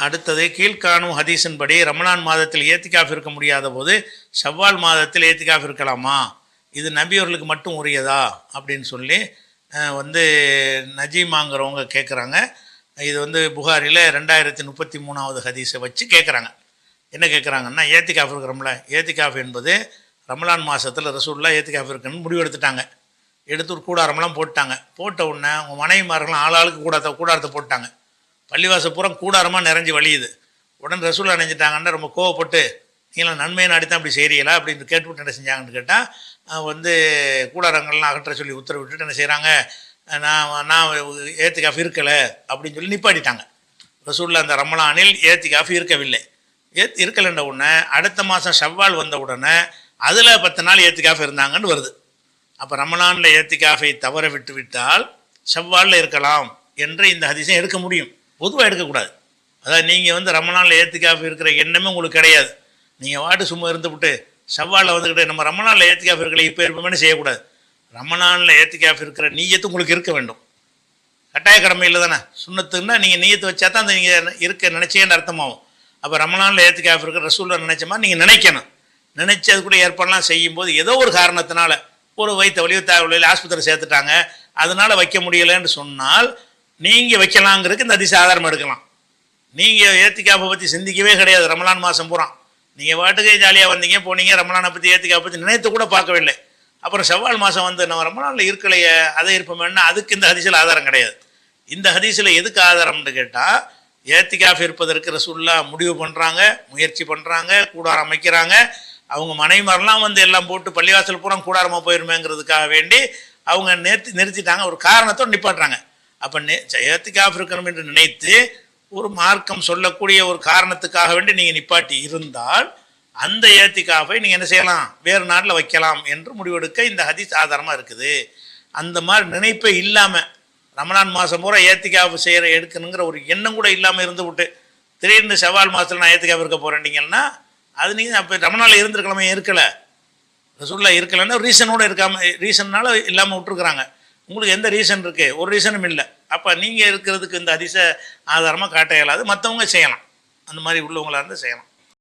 அடுத்தது கீழ்காணும் ஹதீஸின்படி ரமலான் மாதத்தில் ஏத்திகாஃப் இருக்க முடியாத போது ஷவ்வால் மாதத்தில் ஏத்திகாஃப் இருக்கலாமா, இது நபியவர்களுக்கு மட்டும் உரியதா அப்படின்னு சொல்லி வந்து நஜீமாங்கிறவங்க கேட்குறாங்க. இது வந்து புகாரில் 2033வது ஹதீஸை வச்சு கேட்குறாங்க. என்ன கேட்குறாங்கன்னா, ஏத்திகாஃப் இருக்கிறோம்ல, ஏத்திகாஃப் என்பது ரமலான் மாதத்தில் ரசூலுல்லாஹ் ஏத்திகாஃப் இருக்குன்னு முடிவு எடுத்துட்டாங்க. எடுத்து ஒரு கூடாரமெல்லாம் போட்டாங்க. போட்ட உடனே உங்கள் மனைவிமார்கள்லாம் ஆளாளுக்கு கூடாரத்தை போட்டாங்க. பள்ளிவாசல் பூரா கூடாரமாக நிறைஞ்சி வழியுது. உடனே ரசூலுல்லாஹ் நினைஞ்சிட்டாங்கன்னா ரொம்ப கோவப்பட்டு, நீங்களாம் நன்மையை நாடித்தான் அப்படி செய்கிறீங்களா அப்படின்னு கேட்டுவிட்டு என்ன செஞ்சாங்கன்னு கேட்டால், வந்து கூடாரங்கள்லாம் அகற்ற சொல்லி உத்தரவிட்டுட்டு என்ன செய்கிறாங்க, நான் ஏத்திகாஃப் இருக்கலை அப்படின்னு சொல்லி நிப்பாட்டிட்டாங்க. ரசூலுல்லாஹ் அந்த ரமலானில் ஏத்திகாஃப் இருக்கவில்லை. இருக்கலைன்ற உடனே அடுத்த மாதம் ஷவ்வால் வந்த உடனே அதில் 10 நாள் ஏத்திகாஃப் இருந்தாங்கன்னு வருது. அப்போ ரமலானில் ஏத்திகாஃபை தவற விட்டு விட்டால் ஷவ்வாலில் இருக்கலாம் என்று இந்த ஹதீஸை எடுக்க முடியும், பொதுவாக எடுக்கக்கூடாது. அதாவது நீங்கள் வந்து ரமலானில் ஏத்திகாஃப் இருக்கிற எண்ணமே உங்களுக்கு கிடையாது. நீங்கள் வாட்டு சும்மா இருந்துவிட்டு ஷவ்வாலில் வந்துக்கிட்டு நம்ம ரமலானில் ஏத்திகாஃப் இருக்கலை இப்போ இருப்போமே செய்யக்கூடாது. ரமலானில் ஏத்திகாஃப் இருக்கிற நீயத்து உங்களுக்கு இருக்க வேண்டும். கட்டாய கடமை இல்லை தானே, சுன்னத்துன்னா நீங்கள் நீயத்து வச்சா தான் அந்த நீங்கள் இருக்க நினச்சேன்னு அர்த்தமாகும். அப்போ ரமலானில் ஏத்திகாஃப் இருக்கிற ரசூலுல்லாஹ் நினைச்ச மாதிரி நீங்கள் நினைக்கணும். நினச்சி அது கூட ஏற்பாடுலாம் செய்யும்போது ஏதோ ஒரு காரணத்தினால ஒரு வயிற்று வலியோ தேவையில்லை ஆஸ்பத்திரி சேர்த்துட்டாங்க, அதனால் வைக்க முடியலைன்னு சொன்னால் நீங்கள் வைக்கலாங்கிறதுக்கு இந்த ஹதீஸ் ஆதாரம் எடுக்கலாம். நீங்கள் ஏத்திகாஃபை பற்றி சிந்திக்கவே கிடையாது ரமலான் மாதம் பூரா. நீங்கள் வாட்டுக்கே ஜாலியாக வந்தீங்க போனீங்க, ரமலானை பற்றி ஏத்திகாஃபை பற்றி நினைத்து கூட பார்க்கவில்லை. அப்புறம் ஷவ்வால் மாதம் வந்து நம்ம ரமலானில் இருக்கலையே அதை இருப்போம்னா அதுக்கு இந்த ஹதீஸில் ஆதாரம் கிடையாது. இந்த ஹதீஸில் எதுக்கு ஆதாரம்னு கேட்டால், ஏத்திகாஃப் இருப்பதற்கு ரசூலுல்லாஹ் முடிவு பண்ணுறாங்க, முயற்சி பண்ணுறாங்க, கூடாரம் அமைக்கிறாங்க. அவங்க மனைவிமாரெலாம் வந்து எல்லாம் போட்டு பள்ளிவாசல் பூரா கூடாரமாக போயிருமேங்கிறதுக்காக வேண்டி அவங்க நிறுத்திட்டாங்க, ஒரு காரணத்தோடு நிப்பாட்டுறாங்க. அப்போ ஏத்திகாஃப் இருக்கணும் என்று நினைத்து ஒரு மார்க்கம் சொல்லக்கூடிய ஒரு காரணத்துக்காக வேண்டி நீங்கள் நிப்பாட்டி இருந்தால் அந்த ஏத்திகாஃபை நீங்கள் என்ன செய்யலாம், வேறு நாட்டில் வைக்கலாம் என்று முடிவெடுக்க இந்த ஹதீஸ் ஆதாரமாக இருக்குது. அந்த மாதிரி நினைப்பே இல்லாமல் ரமலான் மாதம் பூரா ஏத்திகாஃப் செய்கிற எடுக்கணுங்கிற ஒரு எண்ணம் கூட இல்லாமல் இருந்து விட்டு திடீர்னு ஷவ்வால் மாதத்தில் நான் ஏத்திகாஃப் இருக்க போகிறேன்டிங்கன்னா அது நீங்கள் அப்போ ரமலானில் இருந்திருக்கலாமே, இருக்கலை. ரசூலுல்லாஹ் இருக்கலைன்னா ரீசனோடு ரீசன்னால இல்லாமல் விட்டுருக்குறாங்க. உங்களுக்கு எந்த ரீசன் இருக்குது, ஒரு ரீசனும் இல்லை. அப்போ நீங்கள் இருக்கிறதுக்கு இந்த ஹதீஸை ஆதாரமாக காட்ட இயலாது, மற்றவங்க செய்யலாம், அந்த மாதிரி உள்ளவங்களாக இருந்து செய்யலாம்.